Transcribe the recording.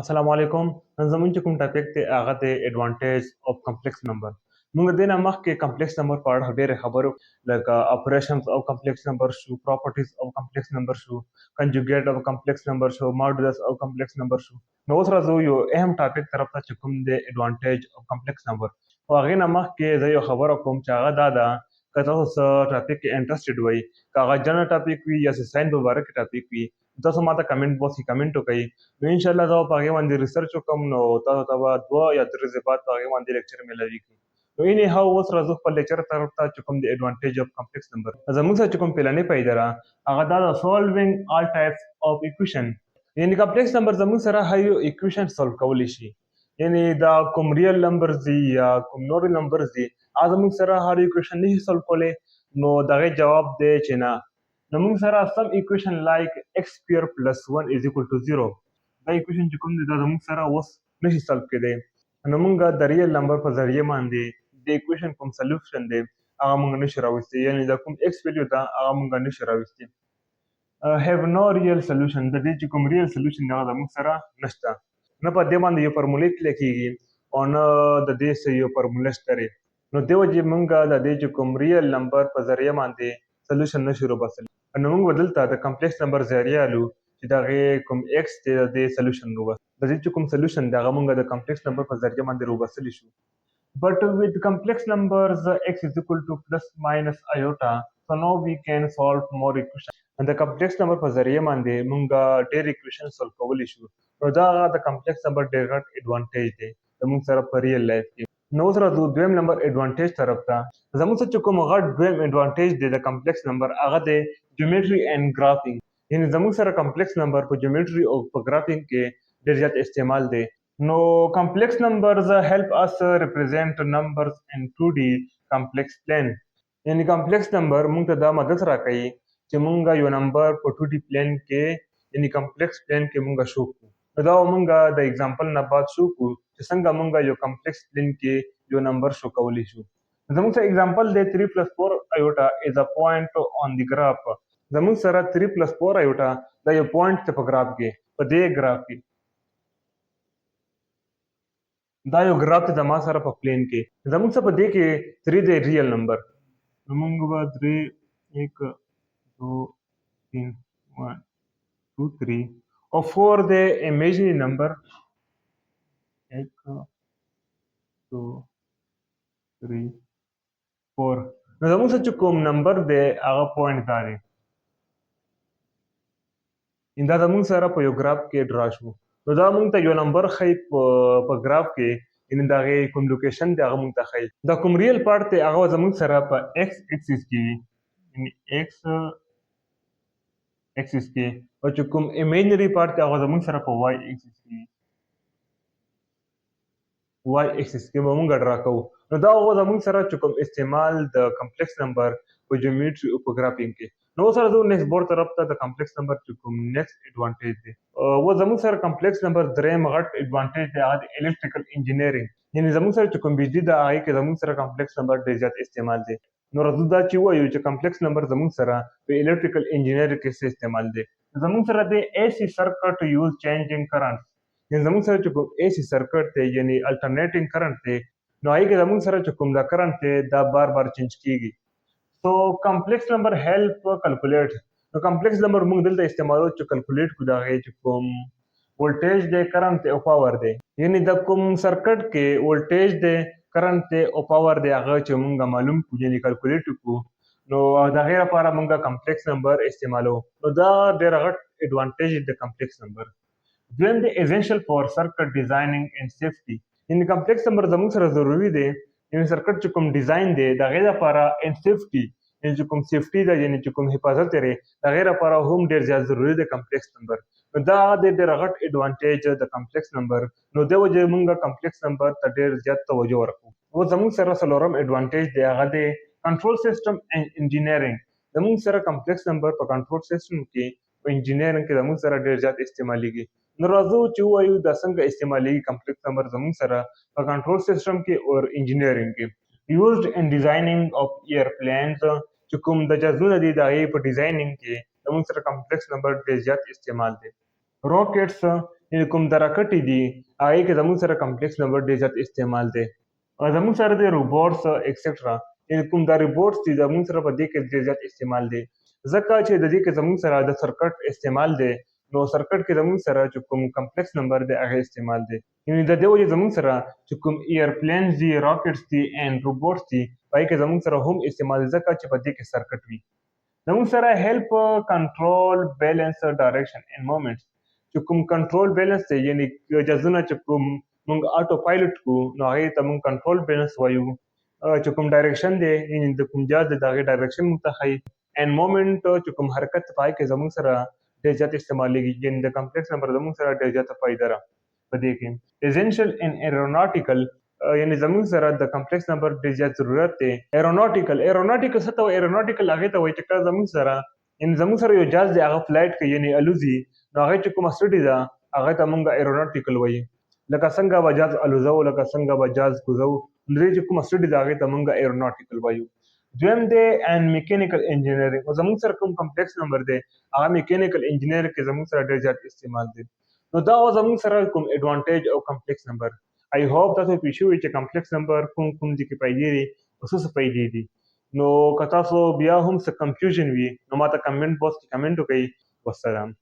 السلام علیکم. نن زموږ چې کوم ټاپک دی هغه دی ایډوانټیج اف کمپلیکس نمبر. موږ د نه مخکې کمپلیکس نمبر په اړه ډېرې خبرو لکه اپریشنز او کمپلیکس نمبر شو، پراپرټیز او کمپلیکس نمبر شو، کنجوګیټ او کمپلیکس نمبر شو، ماډولس او کمپلیکس نمبر شو. نو اوس راځو یو اهم ټاپک طرف ته چې کوم دی ایډوانټیج اف کمپلیکس نمبر. خو هغې نه مخکې زه یو خبره کوم چې هغه دا ده که تاسو څه ټاپک کې انټرسټډ وئ، که هغه جنرل ټاپک وي یا ساينس په باره کې ټاپک وي، تاسو ماته کمنټ باکس کې کمنټ وکړئ. نو ان شاء الله زه په هغې باندې ریسرچ وکړم، نو تاسو ته به 2 یا 3 ورځې بعد په هغې باندې لیکچر میلاوي کړي. نو اینی هاو اوس راځو خپل لیکچر طرف ته چې کوم د ایډوانټیج اف کمپلیکس نمبر. زموږ سره چې کوم پلانې پیدا ده هغه دا ده سولوینګ آل ټایپس اف ایکویشن. یعنې کمپلیکس نمبر زموږ سره هر یو ایکویشن سولو کولی شي. یعنې دا کوم ریل نمبرز دي یا کوم نور نمبرز دي هغه زموږ سره هر ایکویشن نشي سولو کولی. نو د هغې جواب دی چې نه. نو موږ سره سم ایکویشن لایک x square plus 1 is equal to 0 دا ایکویشن چې کوم دی دا زموږ سره اوس نشي سولو کېدی. نو موږ د ریل نمبر په ذریعه باندې د ایکویشن کوم سلیوشن دی هغه موږ نشو راوستی، یعنې د کوم x ویلیو ده هغه موږ نشو راوستی. have no real solution. د دې چې کوم ریل سلیوشن دی هغه زموږ سره نشته. نه په دې باندې یو فارمولیت لیکيږي او نه د دې څه یو فارموله شته. نو دې وجې موږ د دې چې کوم ریل نمبر په ذریعه باندې سلیوشن نشو راوباسلی. نو موږ به دلته د کمپلیکس نمبر ذریعه الو چې د هغې کوم ایکس دی د دې سلیوشن راوباسو. د دې چې کوم سلیوشن دی هغه موږ د کمپلیکس نمبر په ذریعه باندې راوباسلی شو. But with complex numbers x is equal to plus minus iota, so now we can solve more equations. د کمپلیکس نمبر په ذریعه باندې موږ ډېر ایکویشن سولو کولی شو. نو دا د کمپلیکس نمبر ډېر غټ ایډوانټیج دی زموږ سره په ریل لایف کې. نو اوس راځو دویم نمبر ایډوانټیج طرف ته. زموږ سره چې کوم غټ دویم ایډوانټیج دی د کمپلیکس نمبر هغه دی جیومټري اینډ ګرافینګ. یعنې زموږ سره کمپلیکس نمبر په جیومټري او په ګرافینګ کې ډېر زیات استعمال دی. نو کمپلیکس نمبرز هیلپ اس ریپرزینټ نمبرز ان 2D کمپلیکس پلین. یعنې کمپلیکس نمبر موږ ته دا مدد راکوي چې موږ یو نمبر په 2D پلین کې یعنې کمپلیکس پلین کې موږ شو کړو. نو دا موږ د اگزامپل نه بعد شو کړو چې څنګه موږ یو کمپلیکس پلین کې یو نمبر شو کولی شو. زموږ سره اگزامپل دی 3 plus 4 iota is a point on the graph. زموږ سره 3 plus 4 iota دا یو پوینټ دی په ګراف کې، په دې ګراف کې دا یو ګراف دی زما سره په پلین کې. زموږ سره په دې کې 3 دی ریل نمبر. نو موږ به 3 1 2 3 1 2 3 او 4 دی امیجنری نمبر 1 2 3 4. نو زموږ سره چې کوم نمبر دی هغه پوینټ دا دی. دا زموږ سره په یو ګراف کې ډرا شو. نو دا موږ ته یو نمبر ښیي په ګراف کې، یعنې د هغې کوم لوکیشن دی هغه موږ ته ښیي. دا کوم ریل پارټ دی هغه زموږ سره په ایکس اکسیس کې وي، یعنې ایکس اکسیس کې، او چې کوم امیجنري پارټ دی هغه زموږ سره په وای اکسیس کې وي. وای اکسیس کې به موږ ډرا کوو. نو دا هغه زموږ سره چې کوم استعمال د کمپلیکس نمبر په جیومټري او په ګرافینګ کې. نو اوس راځو نیکسټ بورډ طرف ته د کمپلیکس نمبر چې کوم نیکسټ ایډوانټیج دی. اوس زموږ سره کمپلیکس نمبر دریم غټ ایډوانټیج دی هغه د الکتریکل انجینیرینګ. یعنې زموږ سره چې کوم بجلي ده هغې کې زموږ سره کمپلیکس نمبر ډېر زیات استعمال دی. نو راځو دا چې ووایو چې کمپلیکس نمبر زموږ سره په الکتریکل انجینیرینګ کې څه استعمال دی. زموږ سره د AC سرکټ یوز چینجینګ کرنټ. یعنې زموږ سره چې کوم AC سرکټ دی یعنې الټرنیټینګ کرنټ دی، نو هغې کې زموږ سره چې کوم دا کرنټ دی دا بار بار چینج کېږي. سو کمپلیکس نمبر هیلپ کلکولیټ. نو کمپلیکس نمبر موږ دلته استعمالو چې کلکولیټ کړو د هغې چې کوم ولټیج دی، کرنټ دی او پاور دی. یعنې د کوم سرکټ کې ولټیج دی، کرنټ دی او پاور دی هغه چې موږ معلوم کړو یعنې کلکولیټ وکړو، نو د هغې لپاره موږ کمپلیکس نمبر استعمالو. نو دا ډېر غټ ایډوانټیج دی د کمپلیکس نمبر. دویم دی ایسنشل فار سرکټ ډیزاینینګ اینډ سیفټي. یعنې کمپلیکس نمبر زموږ سره ضروري دی، یعنې سرکټ چې کوم ډیزاین دی د هغې لپاره اینډ سیفټي، یعنې چې کوم سیفټي ده یعنې چې کوم حفاظت لري د هغې لپاره هم ډېر زیات ضروري دی کمپلیکس نمبر. نو دا د ډېر غټ ایډوانټیج د کمپلیکس نمبر. نو دې وجې موږ کمپلیکس نمبر ته ډېر زیات توجه ورکوو. اوس زموږ سره څلورم ایډوانټیج دی هغه دی کنټرول سیسټم اینډ انجینیرینګ. زموږ سره کمپلیکس نمبر په کنټرول سیسټم کې په انجینیرینګ کې زموږ سره ډېر زیات استعمالیږي. نو راځو چې ووایو دا څنګه استعمالیږي کمپلیکس نمبر زموږ سره په کنټرول سیسټم کې او انجینیرینګ کې. used in designing of airplanes. چې کوم د جهازونه دي د هغې په ډیزاینینګ کې زموږ سره کمپلیکس نمبر ډېر زیات استعمال دی. راکټس یعنې کوم درکټې دي هغې کې زموږ سره کمپلیکس نمبر ډېر زیات استعمال دی. زموږ سره د روبوټس ایکسټرا یعنې کوم دا روبوټس دي زموږ سره په دې کې ډېر زیات استعمال دی ځکه چې د دې کې زموږ سره د سرکټ استعمال دی نو سرکټ کې زموږ سره چې کوم کمپلیکس نمبر دی هغه استعمال دی. یعنې د دې وجې زموږ سره چې کوم ایرپلینز دي راکټس دي اینډ روبوټس دي په هغې کې زموږ سره هم استعمال دی ځکه چې په دې کې سرکټ وي. زموږ سره هیلپ کنټرول بیلنس ډایرکشن اینډ مومنټس چې کوم کنټرول بیلنس دی یعنې جزونه چې کوم موږ آټو پایلټ کو نو هغې ته موږ کنټرول بیلنس وایو. چې کوم ډایرکشن دی یعنې د کوم جهاز دی د هغې ډایرکشن موږ ته ښایي. اینډ مومنټ چې کوم حرکت په هغې کې زموږ سره ډېر زیات استعمالیږي یعنې د کمپلیکس نمبر زموږ سره ډېر زیاته فایده ده په دې کې. ایسنشل ان ایروناټیکل یعنې زموږ سره د کمپلیکس نمبر ډېر زیات ضرورت دی. ایروناټیکل څه ته وایي؟ ایروناټیکل هغې ته وایي چې کله زموږ سره یو جهاز دی هغه فلایټ کوي یعنې الوزي نو هغې چې کومه سټډي ده هغې ته موږ ایروناټیکل وایي. لکه څنګه به جهاز الوزو لکه څنګه به جهاز کوزو نو دې چې کومه سټډي ده هغې ته موږ ایروناټیکل وایو. دویم دی اینډ میکینیکل انجینرینګ زموږ سره کوم کمپلیکس نمبر دی هغه میکینیکل انجینیر کې زموږ سره ډېر زیات استعمال دی. نو دا و زموږ سره کوم ایډوانټیج او کمپلیکس نمبر. آی هوپ تاسو پوه شوي چې کمپلیکس نمبر کوم دي کې پیدې دي او څه پیدې دي. نو که تاسو بیا هم څه کنفیوژن وي نو ما ته کمنټ باکس کې کمنټ وکړئ. والسلام.